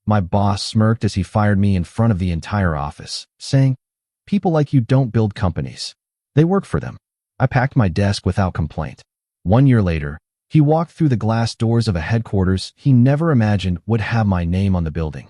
My boss smirked as he fired me in front of the entire office, saying, "People like you don't build companies. They work for them." I packed my desk without complaint. 1 year later, he walked through the glass doors of a headquarters he never imagined would have my name on the building.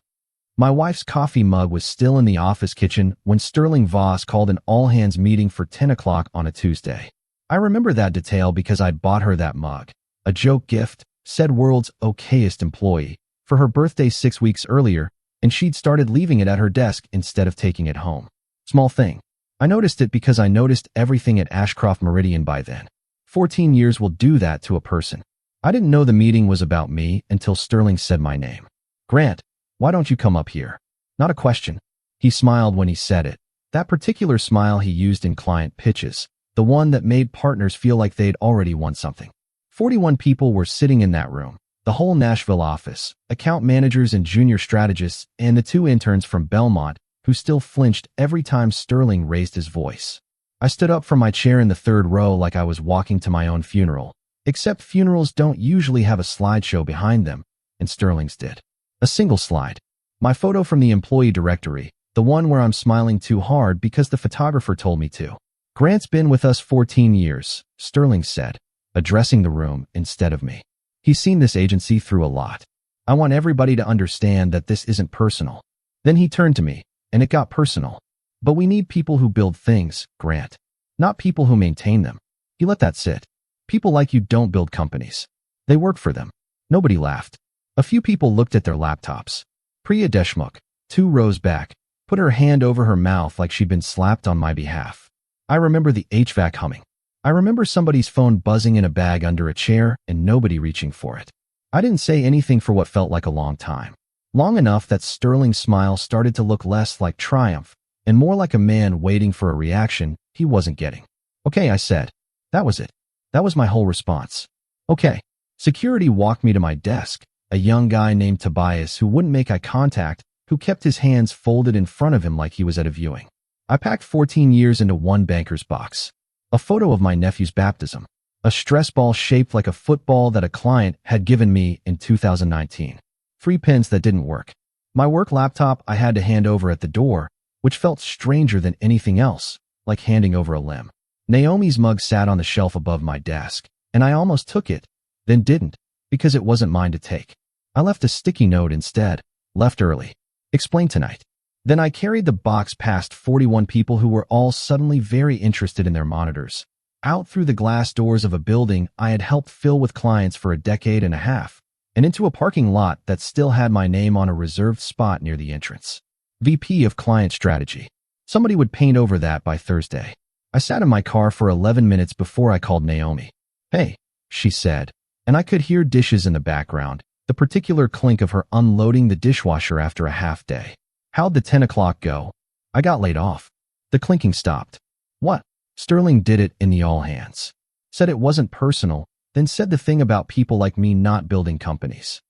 My wife's coffee mug was still in the office kitchen when Sterling Voss called an all-hands meeting for 10 o'clock on a Tuesday. I remember that detail because I'd bought her that mug, a joke gift, said world's okayest employee, for her birthday 6 weeks earlier, and she'd started leaving it at her desk instead of taking it home. Small thing. I noticed it because I noticed everything at Ashcroft Meridian by then. 14 years will do that to a person. I didn't know the meeting was about me until Sterling said my name. "Grant, why don't you come up here?" Not a question. He smiled when he said it. That particular smile he used in client pitches, the one that made partners feel like they'd already won something. 41 people were sitting in that room. The whole Nashville office, account managers and junior strategists, and the 2 interns from Belmont, who still flinched every time Sterling raised his voice. I stood up from my chair in the 3rd row like I was walking to my own funeral, except funerals don't usually have a slideshow behind them, and Sterling's did. A single slide. My photo from the employee directory, the one where I'm smiling too hard because the photographer told me to. "Grant's been with us 14 years, Sterling said, addressing the room instead of me. He's seen this agency through a lot. I want everybody to understand that this isn't personal." Then he turned to me, and it got personal. "But we need people who build things, Grant, not people who maintain them." He let that sit. "People like you don't build companies. They work for them." Nobody laughed. A few people looked at their laptops. Priya Deshmukh, 2 rows back, put her hand over her mouth like she'd been slapped on my behalf. I remember the HVAC humming. I remember somebody's phone buzzing in a bag under a chair and nobody reaching for it. I didn't say anything for what felt like a long time. Long enough that Sterling's smile started to look less like triumph and more like a man waiting for a reaction he wasn't getting. "Okay," I said. That was it. That was my whole response. "Okay." Security walked me to my desk, a young guy named Tobias who wouldn't make eye contact, who kept his hands folded in front of him like he was at a viewing. I packed 14 years into one banker's box. A photo of my nephew's baptism. A stress ball shaped like a football that a client had given me in 2019. 3 pins that didn't work. My work laptop I had to hand over at the door, which felt stranger than anything else, like handing over a limb. Naomi's mug sat on the shelf above my desk, and I almost took it, then didn't, because it wasn't mine to take. I left a sticky note instead, "Left early. Explain tonight." Then I carried the box past 41 people who were all suddenly very interested in their monitors, out through the glass doors of a building I had helped fill with clients for a decade and a half, and into a parking lot that still had my name on a reserved spot near the entrance. VP of Client Strategy. Somebody would paint over that by Thursday. I sat in my car for 11 minutes before I called Naomi. "Hey," she said, and I could hear dishes in the background, the particular clink of her unloading the dishwasher after a half day. "How'd the 10 o'clock go?" "I got laid off." The clinking stopped. "What?" Sterling did it in the all hands. Said it wasn't personal, then said the thing about people like me not building companies.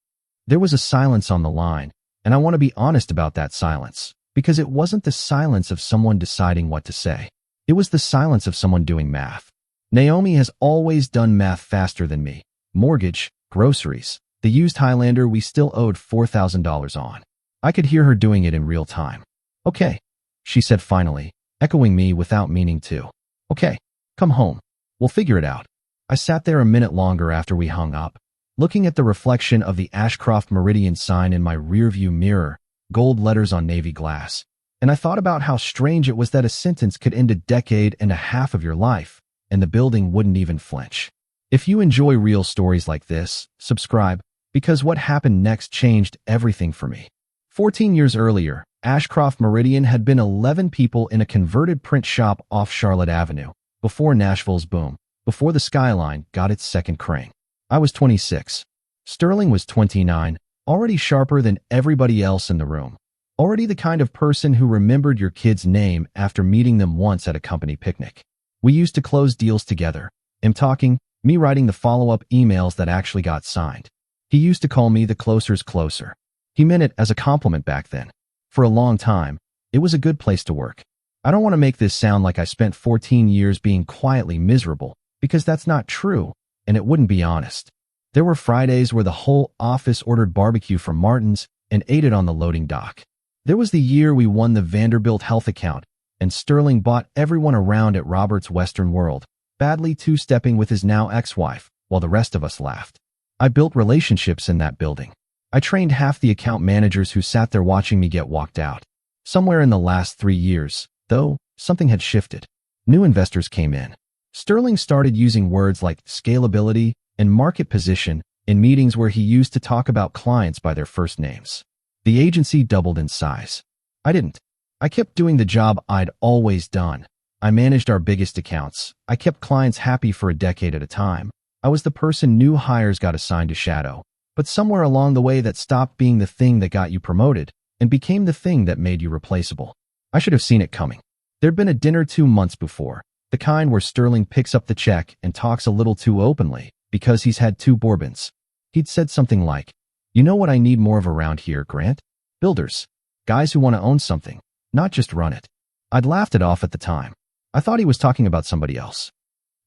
There was a silence on the line, and I want to be honest about that silence, because it wasn't the silence of someone deciding what to say. It was the silence of someone doing math. Naomi has always done math faster than me. Mortgage, groceries, the used Highlander we still owed $4,000 on. I could hear her doing it in real time. "Okay," she said finally, echoing me without meaning to. "Okay, come home. We'll figure it out." I sat there a minute longer after we hung up, looking at the reflection of the Ashcroft Meridian sign in my rearview mirror, gold letters on navy glass, and I thought about how strange it was that a sentence could end a decade and a half of your life, and the building wouldn't even flinch. If you enjoy real stories like this, subscribe, because what happened next changed everything for me. 14 years earlier, Ashcroft Meridian had been 11 people in a converted print shop off Charlotte Avenue, before Nashville's boom, before the skyline got its second crane. I was 26. Sterling was 29, already sharper than everybody else in the room. Already the kind of person who remembered your kid's name after meeting them once at a company picnic. We used to close deals together. Him talking, me writing the follow-up emails that actually got signed. He used to call me the closer's closer. He meant it as a compliment back then. For a long time, it was a good place to work. I don't want to make this sound like I spent 14 years being quietly miserable, because that's not true, and it wouldn't be honest. There were Fridays where the whole office ordered barbecue from Martin's, and ate it on the loading dock. There was the year we won the Vanderbilt health account, and Sterling bought everyone around at Robert's Western World, badly two-stepping with his now ex-wife, while the rest of us laughed. I built relationships in that building. I trained half the account managers who sat there watching me get walked out. Somewhere in the last 3 years, though, something had shifted. New investors came in. Sterling started using words like scalability and market position in meetings where he used to talk about clients by their first names. The agency doubled in size. I didn't. I kept doing the job I'd always done. I managed our biggest accounts. I kept clients happy for a decade at a time. I was the person new hires got assigned to shadow. But somewhere along the way that stopped being the thing that got you promoted and became the thing that made you replaceable. I should have seen it coming. There'd been a dinner 2 months before, the kind where Sterling picks up the check and talks a little too openly because he's had 2 bourbons. He'd said something like, "You know what I need more of around here, Grant? Builders. Guys who want to own something, not just run it." I'd laughed it off at the time. I thought he was talking about somebody else.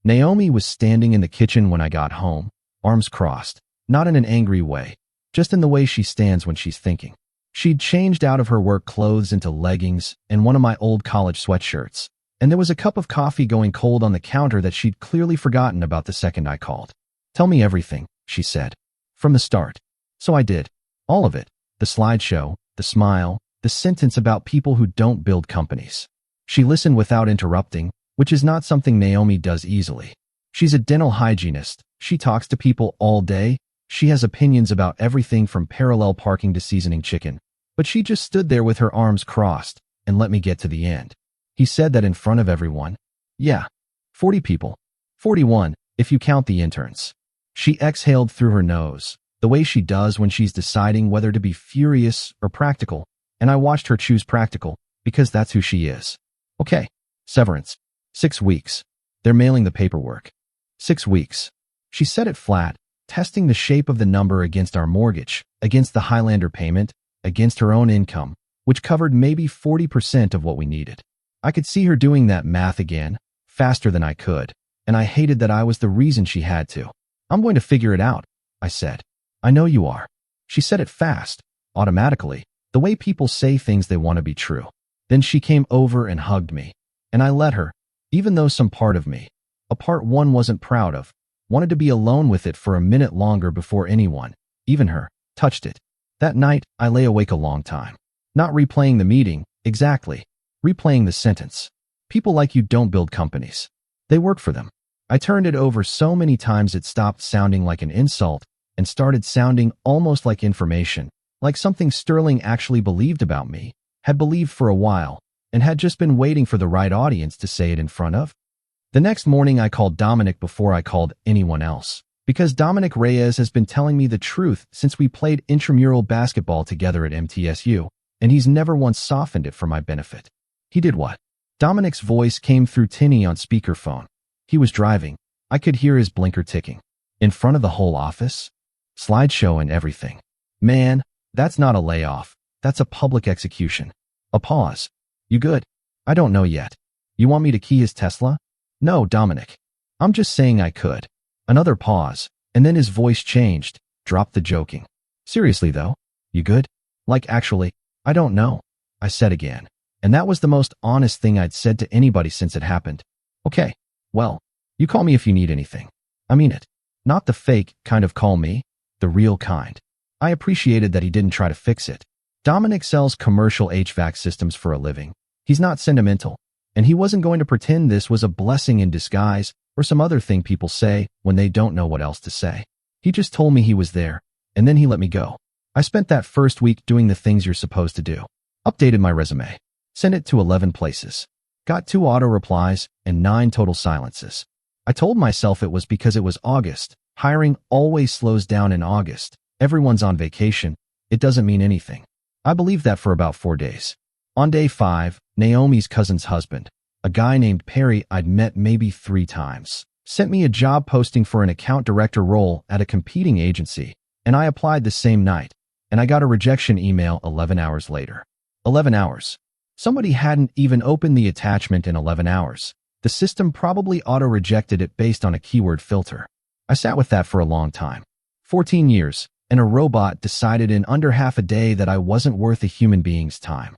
Naomi was standing in the kitchen when I got home, arms crossed, not in an angry way, just in the way she stands when she's thinking. She'd changed out of her work clothes into leggings and one of my old college sweatshirts, and there was a cup of coffee going cold on the counter that she'd clearly forgotten about the second I called. "Tell me everything," she said. "From the start." So I did. All of it. The slideshow, the smile, the sentence about people who don't build companies. She listened without interrupting, which is not something Naomi does easily. She's a dental hygienist. She talks to people all day. She has opinions about everything from parallel parking to seasoning chicken. But she just stood there with her arms crossed and let me get to the end. He said that in front of everyone. Yeah, 40 people. 41, if you count the interns. She exhaled through her nose, the way she does when she's deciding whether to be furious or practical, and I watched her choose practical because that's who she is. Okay, severance. 6 weeks. They're mailing the paperwork. 6 weeks. She said it flat, testing the shape of the number against our mortgage, against the Highlander payment, against her own income, which covered maybe 40% of what we needed. I could see her doing that math again, faster than I could, and I hated that I was the reason she had to. "I'm going to figure it out," I said. "I know you are." She said it fast, automatically, the way people say things they want to be true. Then she came over and hugged me, and I let her, even though some part of me, a part one wasn't proud of, wanted to be alone with it for a minute longer before anyone, even her, touched it. That night, I lay awake a long time. Not replaying the meeting, exactly. Replaying the sentence. People like you don't build companies. They work for them. I turned it over so many times it stopped sounding like an insult and started sounding almost like information, like something Sterling actually believed about me, had believed for a while, and had just been waiting for the right audience to say it in front of. The next morning I called Dominic before I called anyone else, because Dominic Reyes has been telling me the truth since we played intramural basketball together at MTSU, and he's never once softened it for my benefit. He did what? Dominic's voice came through tinny on speakerphone. He was driving. I could hear his blinker ticking. In front of the whole office? Slideshow and everything. "Man, that's not a layoff. That's a public execution." A pause. "You good?" "I don't know yet." "You want me to key his Tesla?" "No, Dominic. I'm just saying I could." Another pause, and then his voice changed, dropped the joking. "Seriously though, you good?" "Like actually, I don't know," I said again. And that was the most honest thing I'd said to anybody since it happened. "Okay, well, you call me if you need anything." I mean it. Not the fake kind of call me, the real kind. I appreciated that he didn't try to fix it. Dominic sells commercial HVAC systems for a living. He's not sentimental, and he wasn't going to pretend this was a blessing in disguise or some other thing people say when they don't know what else to say. He just told me he was there, and then he let me go. I spent that first week doing the things you're supposed to do. Updated my resume. Sent it to 11 places. Got 2 auto replies and 9 total silences. I told myself it was because it was August. Hiring always slows down in August. Everyone's on vacation. It doesn't mean anything. I believed that for about 4 days. On day 5, Naomi's cousin's husband, a guy named Perry I'd met maybe 3 times, sent me a job posting for an account director role at a competing agency, and I applied the same night, and I got a rejection email 11 hours later. 11 hours. Somebody hadn't even opened the attachment in 11 hours. The system probably auto-rejected it based on a keyword filter. I sat with that for a long time. 14 years, and a robot decided in under half a day that I wasn't worth a human being's time.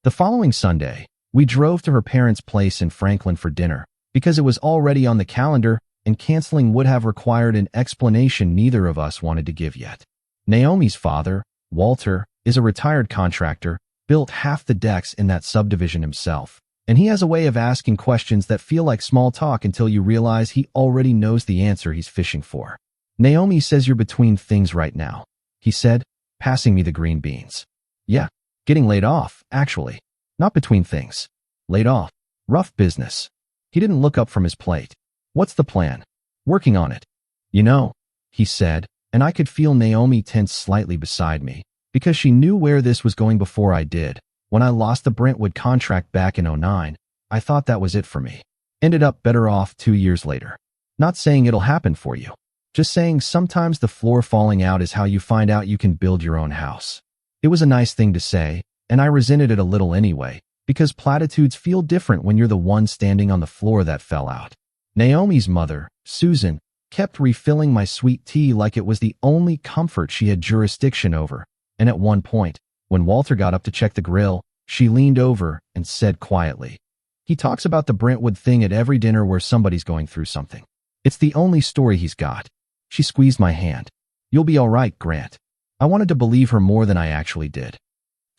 The following Sunday, we drove to her parents' place in Franklin for dinner because it was already on the calendar and canceling would have required an explanation neither of us wanted to give yet. Naomi's father, Walter, is a retired contractor, built half the decks in that subdivision himself, and he has a way of asking questions that feel like small talk until you realize he already knows the answer he's fishing for. Naomi says you're between things right now, he said, passing me the green beans. Yeah, getting laid off, actually. Not between things. Laid off. Rough business. He didn't look up from his plate. What's the plan? Working on it. You know, he said, and I could feel Naomi tense slightly beside me, because she knew where this was going before I did. When I lost the Brentwood contract back in '09, I thought that was it for me. Ended up better off 2 years later. Not saying it'll happen for you. Just saying sometimes the floor falling out is how you find out you can build your own house. It was a nice thing to say, and I resented it a little anyway, because platitudes feel different when you're the one standing on the floor that fell out. Naomi's mother, Susan, kept refilling my sweet tea like it was the only comfort she had jurisdiction over, and at one point, when Walter got up to check the grill, she leaned over and said quietly, "He talks about the Brentwood thing at every dinner where somebody's going through something. It's the only story he's got." She squeezed my hand. "You'll be all right, Grant." I wanted to believe her more than I actually did.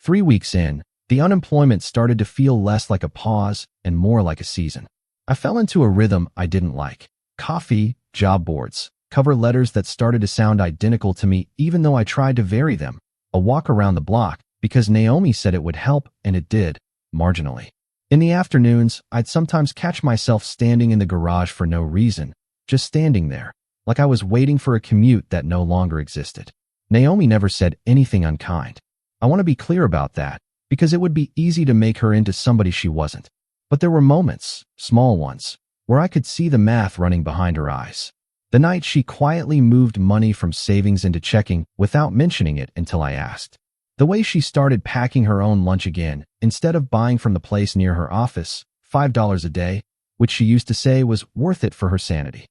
3 weeks in, the unemployment started to feel less like a pause and more like a season. I fell into a rhythm I didn't like. Coffee, job boards, cover letters that started to sound identical to me even though I tried to vary them, a walk around the block because Naomi said it would help, and it did, marginally. In the afternoons, I'd sometimes catch myself standing in the garage for no reason, just standing there, like I was waiting for a commute that no longer existed. Naomi never said anything unkind. I want to be clear about that, because it would be easy to make her into somebody she wasn't. But there were moments, small ones, where I could see the math running behind her eyes. The night she quietly moved money from savings into checking without mentioning it until I asked. The way she started packing her own lunch again, instead of buying from the place near her office, $5 a day, which she used to say was worth it for her sanity.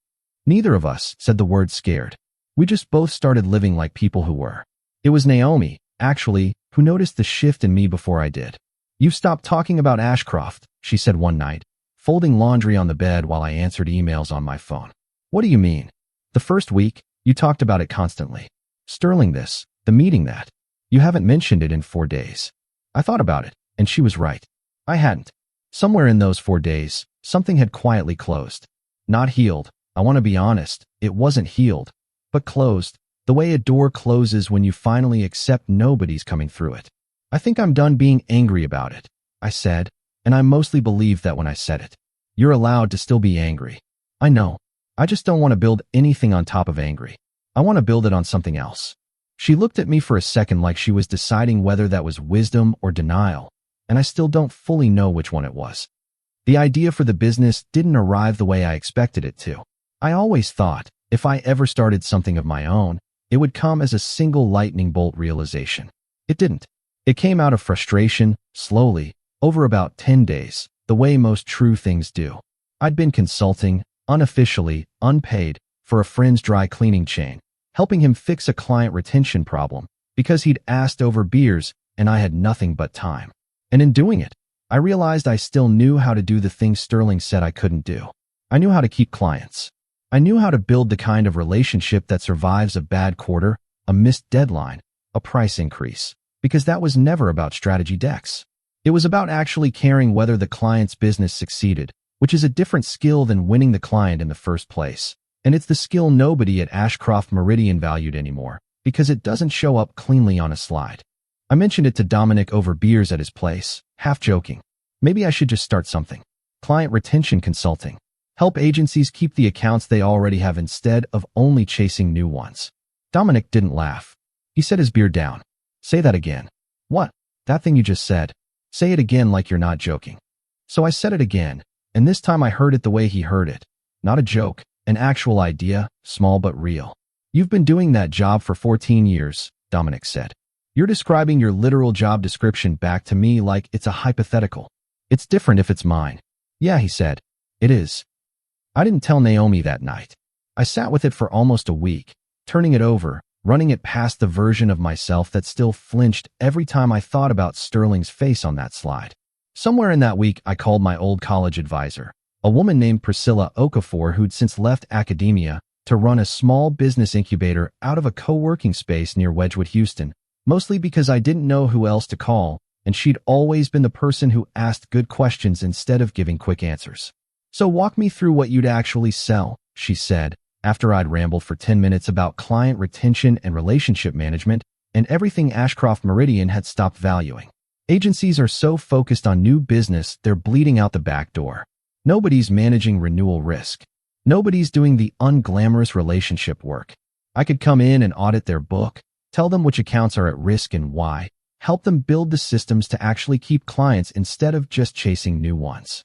Neither of us said the word scared. We just both started living like people who were. It was Naomi, actually, who noticed the shift in me before I did. "You've stopped talking about Ashcroft," she said one night, folding laundry on the bed while I answered emails on my phone. "What do you mean?" "The first week, you talked about it constantly. Sterling this, the meeting that. You haven't mentioned it in 4 days." I thought about it, and she was right. I hadn't. Somewhere in those 4 days, something had quietly closed. Not healed. I want to be honest, it wasn't healed, but closed, the way a door closes when you finally accept nobody's coming through it. "I think I'm done being angry about it," I said, and I mostly believed that when I said it. You're allowed to still be angry. I know. I just don't want to build anything on top of angry. I want to build it on something else. She looked at me for a second like she was deciding whether that was wisdom or denial, and I still don't fully know which one it was. The idea for the business didn't arrive the way I expected it to. I always thought, if I ever started something of my own, it would come as a single lightning bolt realization. It didn't. It came out of frustration, slowly, over about 10 days, the way most true things do. I'd been consulting, unofficially, unpaid, for a friend's dry cleaning chain, helping him fix a client retention problem because he'd asked over beers and I had nothing but time. And in doing it, I realized I still knew how to do the things Sterling said I couldn't do. I knew how to keep clients. I knew how to build the kind of relationship that survives a bad quarter, a missed deadline, a price increase, because that was never about strategy decks. It was about actually caring whether the client's business succeeded, which is a different skill than winning the client in the first place. And it's the skill nobody at Ashcroft Meridian valued anymore, because it doesn't show up cleanly on a slide. I mentioned it to Dominic over beers at his place, half joking. Maybe I should just start something. Client retention consulting. Help agencies keep the accounts they already have instead of only chasing new ones. Dominic didn't laugh. He set his beer down. Say that again. What? That thing you just said. Say it again like you're not joking. So I said it again, and this time I heard it the way he heard it. Not a joke, an actual idea, small but real. You've been doing that job for 14 years, Dominic said. You're describing your literal job description back to me like it's a hypothetical. It's different if it's mine. Yeah, he said. It is. I didn't tell Naomi that night. I sat with it for almost a week, turning it over, running it past the version of myself that still flinched every time I thought about Sterling's face on that slide. Somewhere in that week, I called my old college advisor, a woman named Priscilla Okafor who'd since left academia to run a small business incubator out of a co-working space near Wedgwood, Houston, mostly because I didn't know who else to call, and she'd always been the person who asked good questions instead of giving quick answers. "So walk me through what you'd actually sell," she said, after I'd rambled for 10 minutes about client retention and relationship management and everything Ashcroft Meridian had stopped valuing. Agencies are so focused on new business, they're bleeding out the back door. Nobody's managing renewal risk. Nobody's doing the unglamorous relationship work. I could come in and audit their book, tell them which accounts are at risk and why, help them build the systems to actually keep clients instead of just chasing new ones.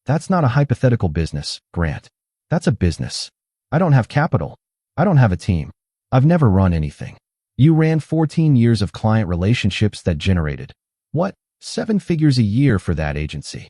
That's not a hypothetical business, Grant. That's a business. I don't have capital. I don't have a team. I've never run anything. You ran 14 years of client relationships that generated, what, 7 figures a year for that agency?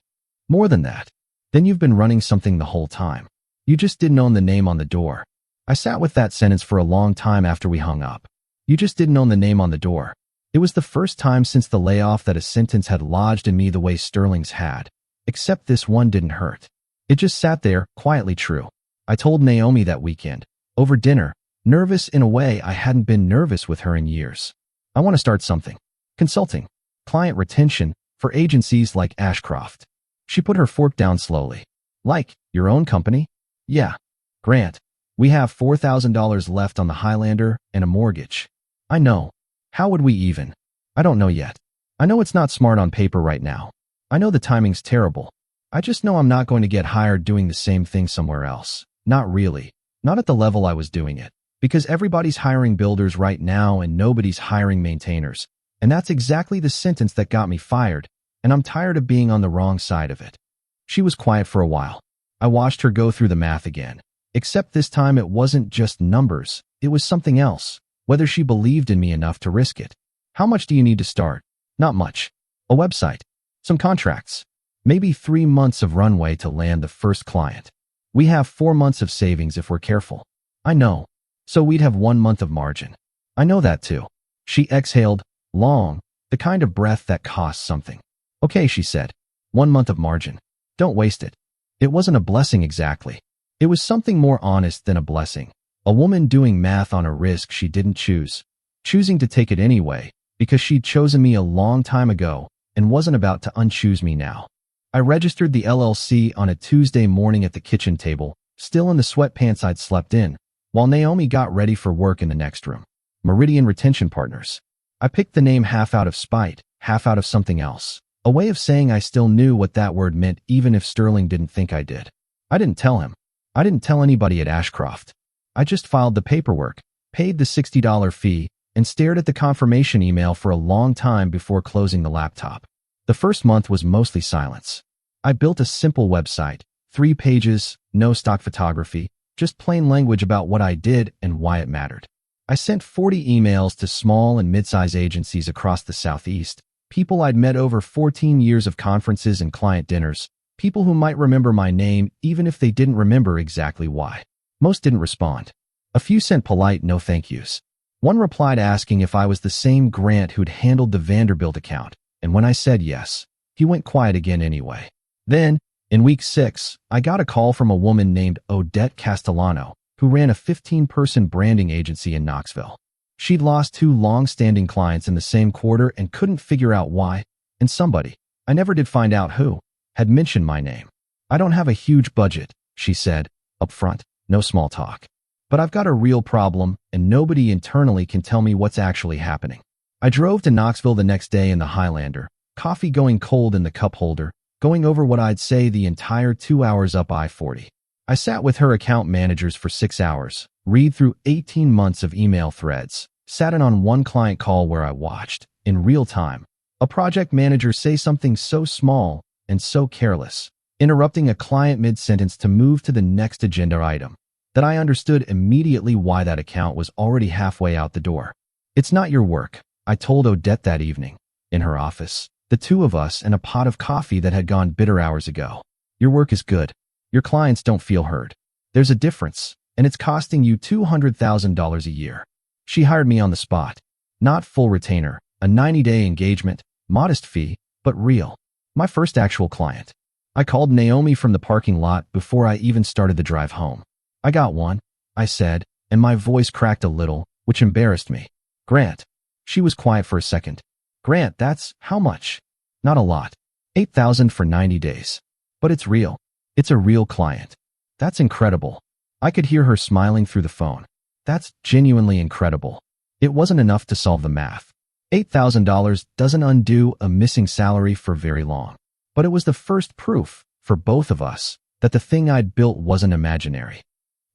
More than that. Then you've been running something the whole time. You just didn't own the name on the door. I sat with that sentence for a long time after we hung up. You just didn't own the name on the door. It was the first time since the layoff that a sentence had lodged in me the way Sterling's had. Except this one didn't hurt. It just sat there, quietly true. I told Naomi that weekend, over dinner, nervous in a way I hadn't been nervous with her in years. I want to start something. Consulting. Client retention, for agencies like Ashcroft. She put her fork down slowly. Like, your own company? Yeah. Grant, we have $4,000 left on the Highlander and a mortgage. I know. How would we even? I don't know yet. I know it's not smart on paper right now. I know the timing's terrible. I just know I'm not going to get hired doing the same thing somewhere else. Not really. Not at the level I was doing it. Because everybody's hiring builders right now and nobody's hiring maintainers. And that's exactly the sentence that got me fired, and I'm tired of being on the wrong side of it. She was quiet for a while. I watched her go through the math again. Except this time it wasn't just numbers, it was something else. Whether she believed in me enough to risk it. How much do you need to start? Not much. A website. Some contracts. Maybe 3 months of runway to land the first client. We have 4 months of savings if we're careful. I know. So we'd have 1 month of margin. I know that too. She exhaled, long, the kind of breath that costs something. Okay, she said. 1 month of margin. Don't waste it. It wasn't a blessing exactly. It was something more honest than a blessing. A woman doing math on a risk she didn't choose. Choosing to take it anyway, because she'd chosen me a long time ago and wasn't about to unchoose me now. I registered the LLC on a Tuesday morning at the kitchen table, still in the sweatpants I'd slept in, while Naomi got ready for work in the next room. Meridian Retention Partners. I picked the name half out of spite, half out of something else. A way of saying I still knew what that word meant even if Sterling didn't think I did. I didn't tell him. I didn't tell anybody at Ashcroft. I just filed the paperwork, paid the $60 fee, and stared at the confirmation email for a long time before closing the laptop. The first month was mostly silence. I built a simple website, 3 pages, no stock photography, just plain language about what I did and why it mattered. I sent 40 emails to small and mid-size agencies across the Southeast, people I'd met over 14 years of conferences and client dinners, people who might remember my name even if they didn't remember exactly why. Most didn't respond. A few sent polite no thank yous. One replied asking if I was the same Grant who'd handled the Vanderbilt account, and when I said yes, he went quiet again anyway. Then, in week 6, I got a call from a woman named Odette Castellano, who ran a 15-person branding agency in Knoxville. She'd lost 2 long-standing clients in the same quarter and couldn't figure out why, and somebody, I never did find out who, had mentioned my name. I don't have a huge budget, she said, up front, no small talk. But I've got a real problem, and nobody internally can tell me what's actually happening. I drove to Knoxville the next day in the Highlander, coffee going cold in the cup holder, going over what I'd say the entire 2 hours up I-40. I sat with her account managers for 6 hours, read through 18 months of email threads, sat in on one client call where I watched, in real time, a project manager say something so small and so careless, interrupting a client mid-sentence to move to the next agenda item, that I understood immediately why that account was already halfway out the door. It's not your work, I told Odette that evening, in her office, the 2 of us and a pot of coffee that had gone bitter hours ago. Your work is good. Your clients don't feel heard. There's a difference, and it's costing you $200,000 a year. She hired me on the spot. Not full retainer, a 90-day engagement, modest fee, but real. My first actual client. I called Naomi from the parking lot before I even started the drive home. I got one, I said, and my voice cracked a little, which embarrassed me. Grant. She was quiet for a second. Grant, that's how much? Not a lot. $8,000 for 90 days. But it's real. It's a real client. That's incredible. I could hear her smiling through the phone. That's genuinely incredible. It wasn't enough to solve the math. $8,000 doesn't undo a missing salary for very long. But it was the first proof, for both of us, that the thing I'd built wasn't imaginary.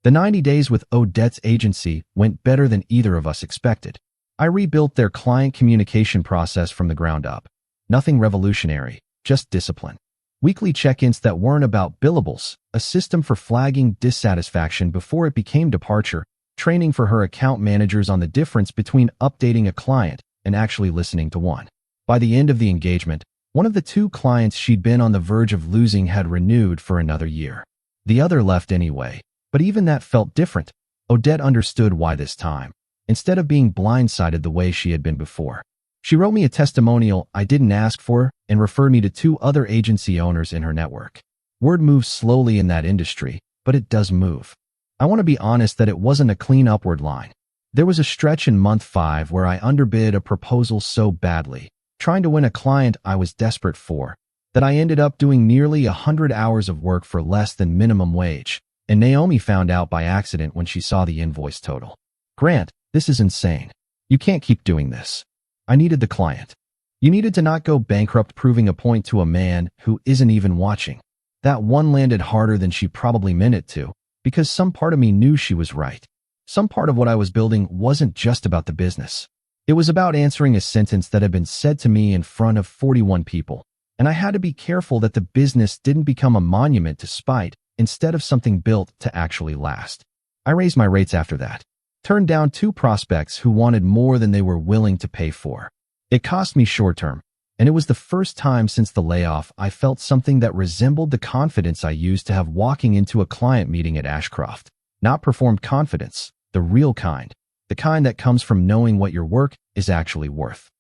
The 90 days with Odette's agency went better than either of us expected. I rebuilt their client communication process from the ground up. Nothing revolutionary, just discipline. Weekly check-ins that weren't about billables, a system for flagging dissatisfaction before it became departure, training for her account managers on the difference between updating a client and actually listening to one. By the end of the engagement, one of the two clients she'd been on the verge of losing had renewed for another year. The other left anyway, but even that felt different. Odette understood why this time, instead of being blindsided the way she had been before. She wrote me a testimonial I didn't ask for and referred me to 2 other agency owners in her network. Word moves slowly in that industry, but it does move. I want to be honest that it wasn't a clean upward line. There was a stretch in month 5 where I underbid a proposal so badly, trying to win a client I was desperate for, that I ended up doing nearly 100 hours of work for less than minimum wage, and Naomi found out by accident when she saw the invoice total. Grant, this is insane. You can't keep doing this. I needed the client. You needed to not go bankrupt proving a point to a man who isn't even watching. That one landed harder than she probably meant it to, because some part of me knew she was right. Some part of what I was building wasn't just about the business. It was about answering a sentence that had been said to me in front of 41 people, and I had to be careful that the business didn't become a monument to spite instead of something built to actually last. I raised my rates after that. Turned down 2 prospects who wanted more than they were willing to pay for. It cost me short-term, and it was the first time since the layoff I felt something that resembled the confidence I used to have walking into a client meeting at Ashcroft. Not performed confidence, the real kind, the kind that comes from knowing what your work is actually worth.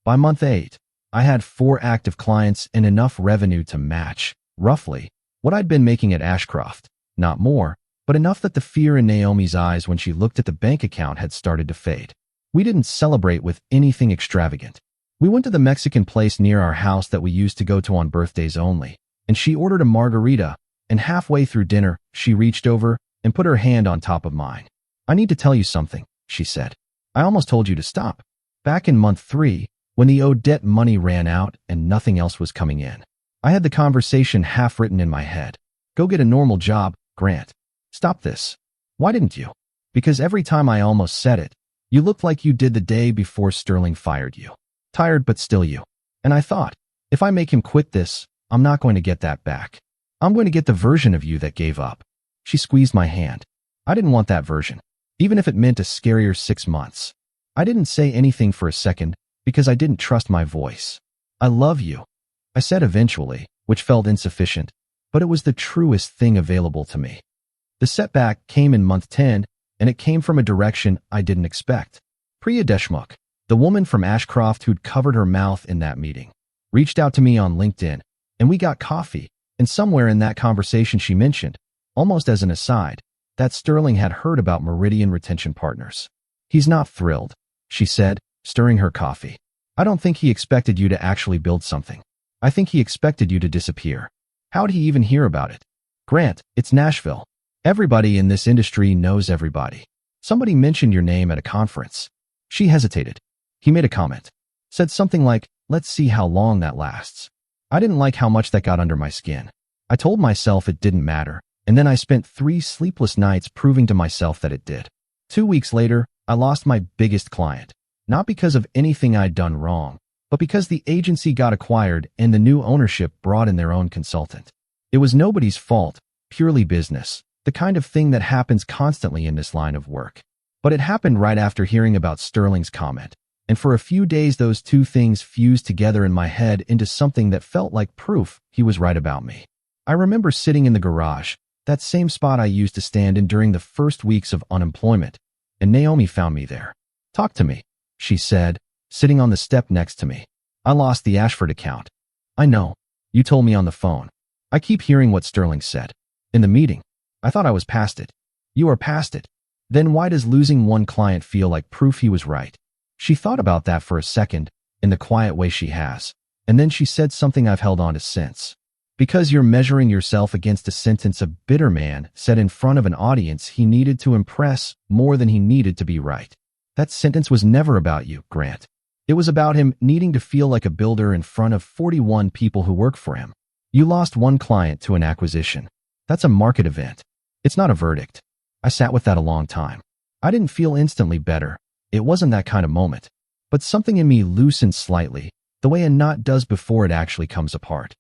By month 8, I had 4 active clients and enough revenue to match, roughly, what I'd been making at Ashcroft. Not more, but enough that the fear in Naomi's eyes when she looked at the bank account had started to fade. We didn't celebrate with anything extravagant. We went to the Mexican place near our house that we used to go to on birthdays only, and she ordered a margarita, and halfway through dinner, she reached over and put her hand on top of mine. I need to tell you something, she said. I almost told you to stop. Back in month 3, when the Odette money ran out and nothing else was coming in, I had the conversation half written in my head. Go get a normal job, Grant. Stop this. Why didn't you? Because every time I almost said it, you looked like you did the day before Sterling fired you. Tired but still you. And I thought, if I make him quit this, I'm not going to get that back. I'm going to get the version of you that gave up. She squeezed my hand. I didn't want that version, even if it meant a scarier 6 months. I didn't say anything for a second because I didn't trust my voice. I love you, I said eventually, which felt insufficient, but it was the truest thing available to me. The setback came in month 10, and it came from a direction I didn't expect. Priya Deshmukh, the woman from Ashcroft who'd covered her mouth in that meeting, reached out to me on LinkedIn, and we got coffee, and somewhere in that conversation she mentioned, almost as an aside, that Sterling had heard about Meridian Retention Partners. He's not thrilled, she said, stirring her coffee. I don't think he expected you to actually build something. I think he expected you to disappear. How'd he even hear about it? Grant, it's Nashville. Everybody in this industry knows everybody. Somebody mentioned your name at a conference. She hesitated. He made a comment. Said something like, let's see how long that lasts. I didn't like how much that got under my skin. I told myself it didn't matter, and then I spent 3 sleepless nights proving to myself that it did. 2 weeks later, I lost my biggest client. Not because of anything I'd done wrong, but because the agency got acquired and the new ownership brought in their own consultant. It was nobody's fault, purely business. The kind of thing that happens constantly in this line of work. But it happened right after hearing about Sterling's comment, and for a few days those 2 things fused together in my head into something that felt like proof he was right about me. I remember sitting in the garage, that same spot I used to stand in during the first weeks of unemployment, and Naomi found me there. Talk to me, she said, sitting on the step next to me. I lost the Ashford account. I know. You told me on the phone. I keep hearing what Sterling said. In the meeting. I thought I was past it. You are past it. Then why does losing one client feel like proof he was right? She thought about that for a second, in the quiet way she has, and then she said something I've held on to since. Because you're measuring yourself against a sentence a bitter man said in front of an audience he needed to impress more than he needed to be right. That sentence was never about you, Grant. It was about him needing to feel like a builder in front of 41 people who work for him. You lost one client to an acquisition. That's a market event. It's not a verdict. I sat with that a long time. I didn't feel instantly better. It wasn't that kind of moment. But something in me loosened slightly, the way a knot does before it actually comes apart.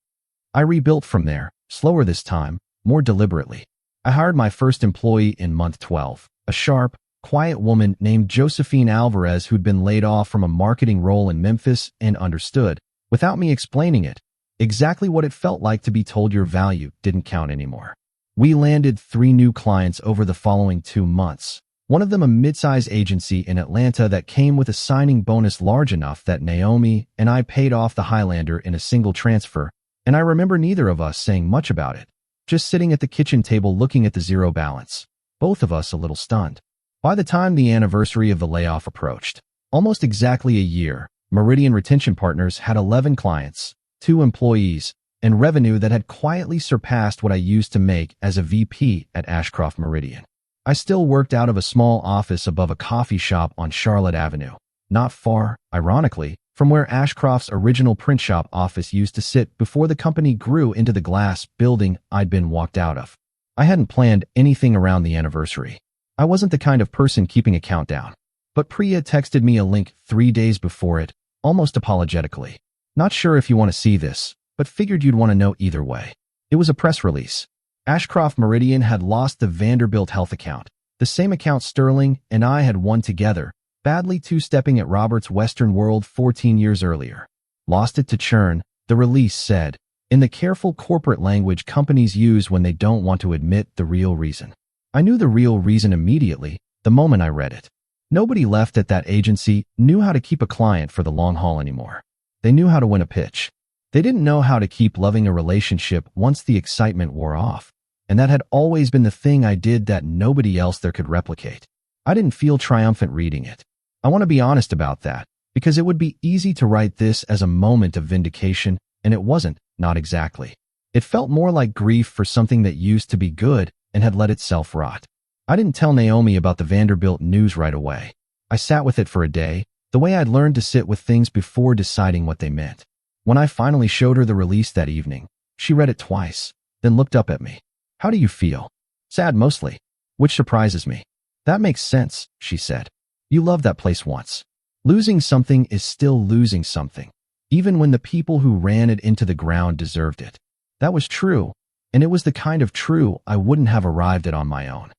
I rebuilt from there, slower this time, more deliberately. I hired my first employee in month 12, a sharp, quiet woman named Josephine Alvarez who'd been laid off from a marketing role in Memphis and understood, without me explaining it, exactly what it felt like to be told your value didn't count anymore. We landed 3 new clients over the following 2 months, one of them a mid-size agency in Atlanta that came with a signing bonus large enough that Naomi and I paid off the Highlander in a single transfer, and I remember neither of us saying much about it, just sitting at the kitchen table looking at the zero balance, both of us a little stunned. By the time the anniversary of the layoff approached, almost exactly a year, Meridian Retention Partners had 11 clients, 2 employees, and revenue that had quietly surpassed what I used to make as a VP at Ashcroft Meridian. I still worked out of a small office above a coffee shop on Charlotte Avenue, not far, ironically, from where Ashcroft's original print shop office used to sit before the company grew into the glass building I'd been walked out of. I hadn't planned anything around the anniversary. I wasn't the kind of person keeping a countdown. But Priya texted me a link 3 days before it, almost apologetically. Not sure if you want to see this, but figured you'd want to know either way. It was a press release. Ashcroft Meridian had lost the Vanderbilt Health account, the same account Sterling and I had won together, badly two-stepping at Robert's Western World 14 years earlier. Lost it to churn, the release said, in the careful corporate language companies use when they don't want to admit the real reason. I knew the real reason immediately, the moment I read it. Nobody left at that agency knew how to keep a client for the long haul anymore. They knew how to win a pitch. They didn't know how to keep loving a relationship once the excitement wore off, and that had always been the thing I did that nobody else there could replicate. I didn't feel triumphant reading it. I want to be honest about that, because it would be easy to write this as a moment of vindication, and it wasn't, not exactly. It felt more like grief for something that used to be good and had let itself rot. I didn't tell Naomi about the Vanderbilt news right away. I sat with it for a day, the way I'd learned to sit with things before deciding what they meant. When I finally showed her the release that evening, she read it twice, then looked up at me. How do you feel? Sad mostly, which surprises me. That makes sense, she said. You loved that place once. Losing something is still losing something, even when the people who ran it into the ground deserved it. That was true, and it was the kind of true I wouldn't have arrived at on my own.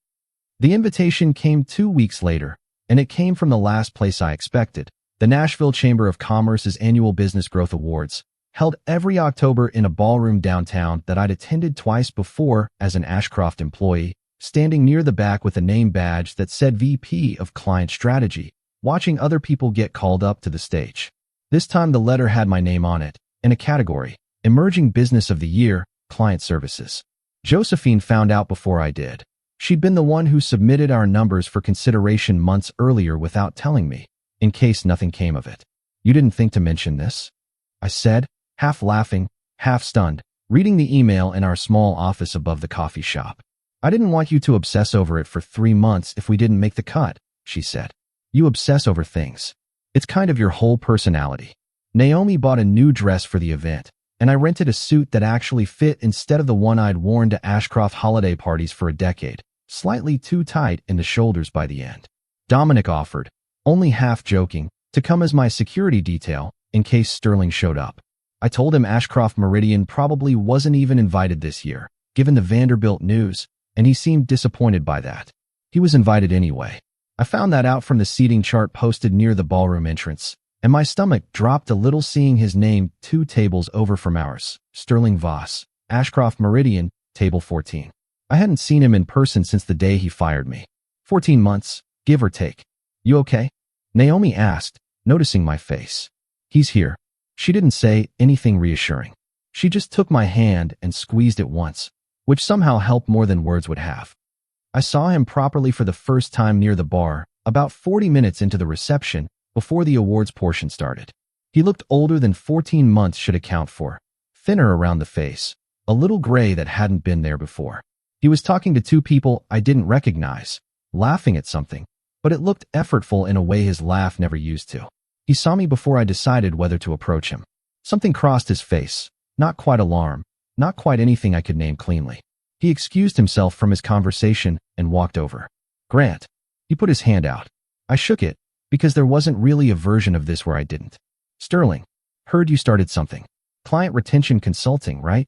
The invitation came 2 weeks later, and it came from the last place I expected, the Nashville Chamber of Commerce's annual Business Growth Awards, held every October in a ballroom downtown that I'd attended twice before as an Ashcroft employee, standing near the back with a name badge that said VP of Client Strategy, watching other people get called up to the stage. This time the letter had my name on it, in a category, Emerging Business of the Year, Client Services. Josephine found out before I did. She'd been the one who submitted our numbers for consideration months earlier without telling me, in case nothing came of it. You didn't think to mention this? I said, half laughing, half stunned, reading the email in our small office above the coffee shop. I didn't want you to obsess over it for 3 months if we didn't make the cut, she said. You obsess over things. It's kind of your whole personality. Naomi bought a new dress for the event, and I rented a suit that actually fit instead of the one I'd worn to Ashcroft holiday parties for a decade, slightly too tight in the shoulders by the end. Dominic offered, only half joking, to come as my security detail in case Sterling showed up. I told him Ashcroft Meridian probably wasn't even invited this year, given the Vanderbilt news, and he seemed disappointed by that. He was invited anyway. I found that out from the seating chart posted near the ballroom entrance, and my stomach dropped a little seeing his name 2 tables over from ours, Sterling Voss, Ashcroft Meridian, table 14. I hadn't seen him in person since the day he fired me. 14 months, give or take. You okay? Naomi asked, noticing my face. He's here. She didn't say anything reassuring. She just took my hand and squeezed it once, which somehow helped more than words would have. I saw him properly for the first time near the bar, about 40 minutes into the reception, before the awards portion started. He looked older than 14 months should account for, thinner around the face, a little gray that hadn't been there before. He was talking to two people I didn't recognize, laughing at something, but it looked effortful in a way his laugh never used to. He saw me before I decided whether to approach him. Something crossed his face, not quite alarm, not quite anything I could name cleanly. He excused himself from his conversation and walked over. Grant. He put his hand out. I shook it, because there wasn't really a version of this where I didn't. Sterling. Heard you started something. Client retention consulting, right?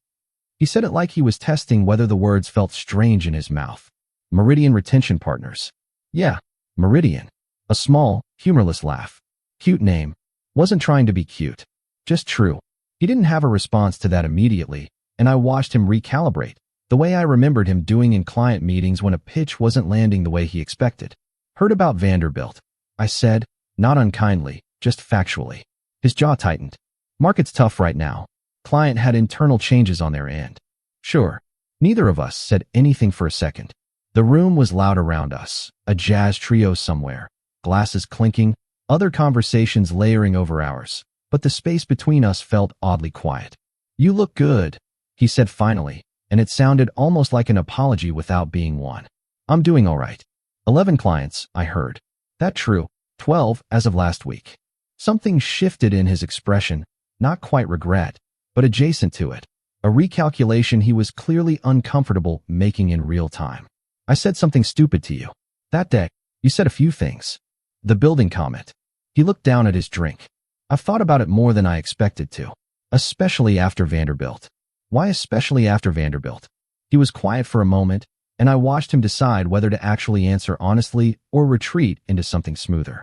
He said it like he was testing whether the words felt strange in his mouth. Meridian Retention Partners. Yeah, Meridian. A small, humorless laugh. Cute name. Wasn't trying to be cute. Just true. He didn't have a response to that immediately, and I watched him recalibrate, the way I remembered him doing in client meetings when a pitch wasn't landing the way he expected. Heard about Vanderbilt, I said, not unkindly, just factually. His jaw tightened. Market's tough right now. Client had internal changes on their end. Sure. Neither of us said anything for a second. The room was loud around us, a jazz trio somewhere, glasses clinking, other conversations layering over ours, but the space between us felt oddly quiet. You look good, he said finally, and it sounded almost like an apology without being one. I'm doing all right. 11 clients, I heard. That true, 12 as of last week. Something shifted in his expression, not quite regret, but adjacent to it, a recalculation he was clearly uncomfortable making in real time. I said something stupid to you. That day, you said a few things. The building comment. He looked down at his drink. I've thought about it more than I expected to, especially after Vanderbilt. Why especially after Vanderbilt? He was quiet for a moment, and I watched him decide whether to actually answer honestly or retreat into something smoother.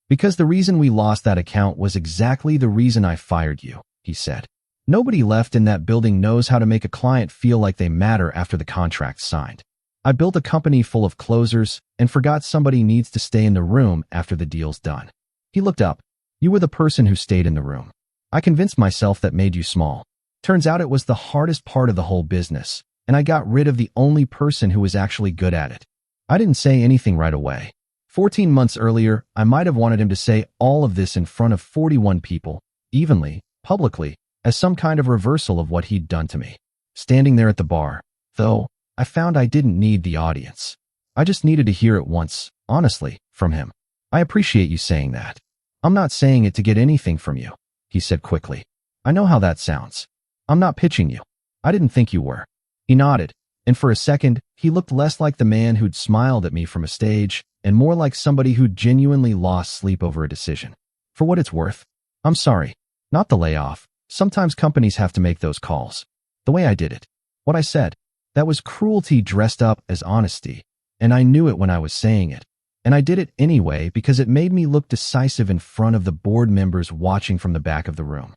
Because the reason we lost that account was exactly the reason I fired you, he said. Nobody left in that building knows how to make a client feel like they matter after the contract's signed. I built a company full of closers and forgot somebody needs to stay in the room after the deal's done. He looked up. You were the person who stayed in the room. I convinced myself that made you small. Turns out it was the hardest part of the whole business, and I got rid of the only person who was actually good at it. I didn't say anything right away. 14 months earlier, I might have wanted him to say all of this in front of 41 people, evenly, publicly, as some kind of reversal of what he'd done to me. Standing there at the bar, though, I found I didn't need the audience. I just needed to hear it once, honestly, from him. I appreciate you saying that. I'm not saying it to get anything from you, he said quickly. I know how that sounds. I'm not pitching you. I didn't think you were. He nodded, and for a second, he looked less like the man who'd smiled at me from a stage and more like somebody who'd genuinely lost sleep over a decision. For what it's worth, I'm sorry. Not the layoff. Sometimes companies have to make those calls. The way I did it. What I said. That was cruelty dressed up as honesty, and I knew it when I was saying it. And I did it anyway because it made me look decisive in front of the board members watching from the back of the room.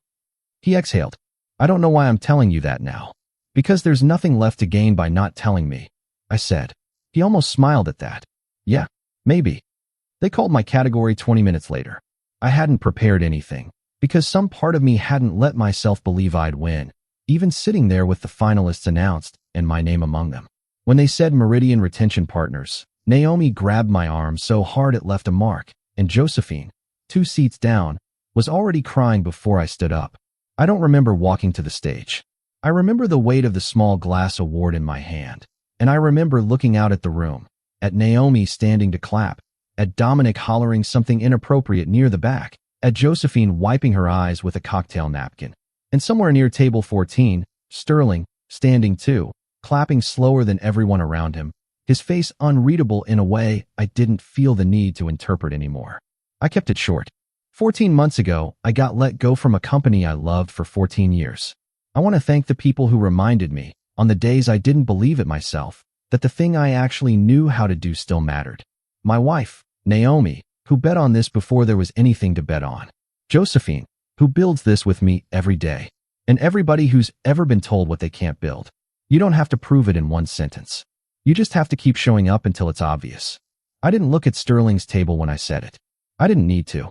He exhaled. I don't know why I'm telling you that now. Because there's nothing left to gain by not telling me, I said. He almost smiled at that. Yeah, maybe. They called my category 20 minutes later. I hadn't prepared anything, because some part of me hadn't let myself believe I'd win, even sitting there with the finalists announced and my name among them. When they said Meridian Retention Partners, Naomi grabbed my arm so hard it left a mark, and Josephine, 2 seats down, was already crying before I stood up. I don't remember walking to the stage. I remember the weight of the small glass award in my hand, and I remember looking out at the room, at Naomi standing to clap, at Dominic hollering something inappropriate near the back, at Josephine wiping her eyes with a cocktail napkin, and somewhere near table 14, Sterling, standing too, clapping slower than everyone around him, his face unreadable in a way I didn't feel the need to interpret anymore. I kept it short. 14 months ago, I got let go from a company I loved for 14 years. I want to thank the people who reminded me, on the days I didn't believe it myself, that the thing I actually knew how to do still mattered. My wife, Naomi, who bet on this before there was anything to bet on. Josephine, who builds this with me every day. And everybody who's ever been told what they can't build. You don't have to prove it in one sentence. You just have to keep showing up until it's obvious. I didn't look at Sterling's table when I said it. I didn't need to.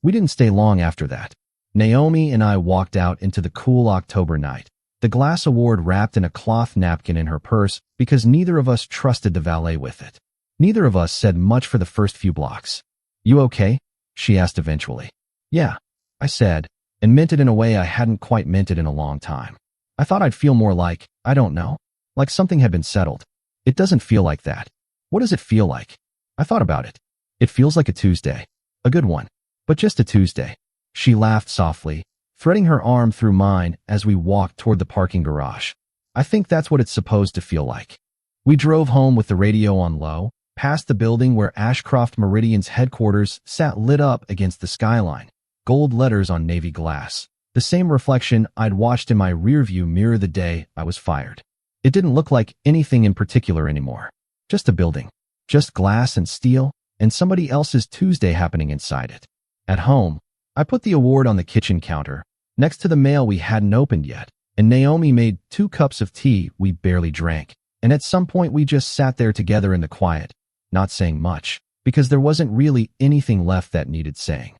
We didn't stay long after that. Naomi and I walked out into the cool October night, the glass award wrapped in a cloth napkin in her purse because neither of us trusted the valet with it. Neither of us said much for the first few blocks. "You okay?" she asked eventually. "Yeah," I said, and meant it in a way I hadn't quite meant it in a long time. I thought I'd feel more like, I don't know, like something had been settled. It doesn't feel like that. What does it feel like? I thought about it. It feels like a Tuesday. A good one. But just a Tuesday. She laughed softly, threading her arm through mine as we walked toward the parking garage. I think that's what it's supposed to feel like. We drove home with the radio on low, past the building where Ashcroft Meridian's headquarters sat lit up against the skyline, gold letters on navy glass, the same reflection I'd watched in my rearview mirror the day I was fired. It didn't look like anything in particular anymore. Just a building. Just glass and steel, and somebody else's Tuesday happening inside it. At home, I put the award on the kitchen counter, next to the mail we hadn't opened yet, and Naomi made 2 cups of tea we barely drank, and at some point we just sat there together in the quiet, not saying much, because there wasn't really anything left that needed saying.